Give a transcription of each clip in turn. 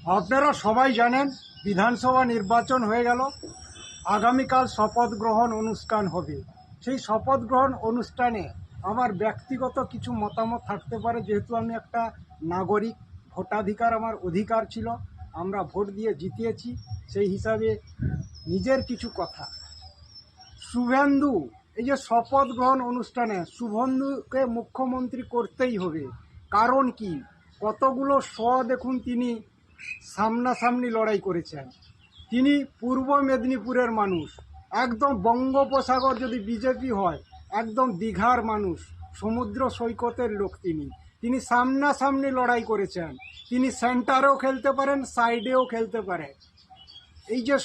আপনারা সবাই জানেন বিধানসভা নির্বাচন হয়ে গেল। আগামীকাল শপথ গ্রহণ অনুষ্ঠান হবে। সেই শপথ গ্রহণ অনুষ্ঠানে আমার ব্যক্তিগত কিছু মতামত থাকতে পারে, যেহেতু আমি একটা নাগরিক, ভোটাধিকার আমার অধিকার ছিল, আমরা ভোট দিয়ে জিতিয়েছি। সেই হিসাবে নিজের কিছু কথা। শুভেন্দু, এই যে শপথ গ্রহণ অনুষ্ঠানে শুভেন্দুকে মুখ্যমন্ত্রী করতেই হবে। কারণ কি, কতগুলো দেখুন, তিনি সামনাসামনি লড়াই করেছেন। তিনি পূর্ব মেদিনীপুরের মানুষ, একদম বঙ্গোপসাগর যদি বিজেপি হয়, একদম দীঘার মানুষ, সমুদ্র সৈকতের লোক। তিনি সামনাসামনি লড়াই করেছেন। তিনি সেন্টারেও খেলতে পারেন, সাইডেও খেলতে পারেন। এই যে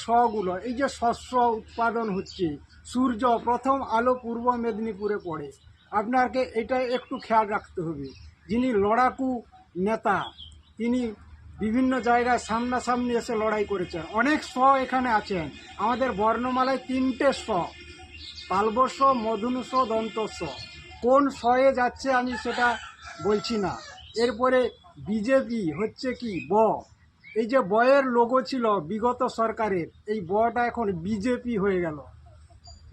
এই যে শস্য উৎপাদন হচ্ছে, সূর্য প্রথম আলো পূর্ব মেদিনীপুরে পড়ে। আপনাকে এটা একটু খেয়াল রাখতে হবে। যিনি লড়াকু নেতা, তিনি বিভিন্ন জায়গায় সামনাসামনি এসে লড়াই করেছেন। অনেক এখানে আছেন। আমাদের বর্ণমালায় 3টে তালবস্য, মধুনুষ, দন্তস্ব। কোন এ যাচ্ছে আমি সেটা বলছি না। এরপরে বিজেপি হচ্ছে কি এই যে বয়ের লোগো ছিল বিগত সরকারের, এই বটা এখন বিজেপি হয়ে গেল।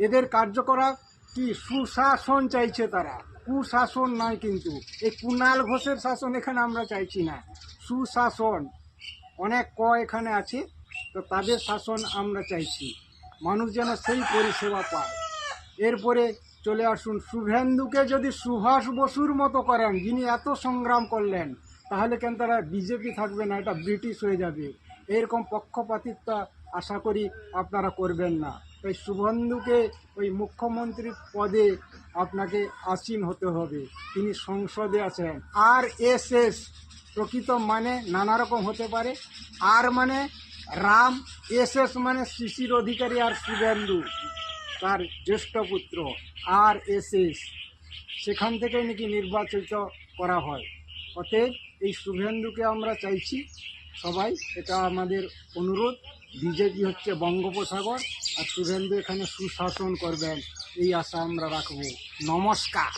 এদের কার্যকলাপ কি, সুশাসন চাইছে তারা, কুশাসন নয়। কিন্তু এই কুণাল ঘোষের শাসন এখানে আমরা চাইছি না, সুশাসন। অনেক এখানে আছে, তো তাদের শাসন আমরা চাইছি। মানুষ যেন সেই পরিষেবা পায়। এরপরে চলে আসুন, শুভেন্দুকে যদি সুভাষ বসুর মতো করেন, যিনি এত সংগ্রাম করলেন, তাহলে কেন তারা বিজেপি থাকবে না, এটা ব্রিটিশ হয়ে যাবে। এরকম পক্ষপাতিত্ব আশা করি আপনারা করবেন না। তাই শুভেন্দুকে ওই মুখ্যমন্ত্রী পদে আপনাকে আসীন হতে হবে। তিনি সংসদে আছেন। RSS প্রকৃত মানে নানা রকম হতে পারে। আর মানে রাম, SS মানে শিশির অধিকারী আর শুভেন্দু তার জ্যেষ্ঠ পুত্র। RSS সেখান থেকে নাকি নির্বাচিত করা হয়। অতএব এই শুভেন্দুকে আমরা চাইছি সবাই, এটা আমাদের অনুরোধ। বিজেপি হচ্ছে বঙ্গোপসাগর, আর শুভেন্দু এখানে সুশাসন করবেন, এই আশা আমরা রাখব। নমস্কার।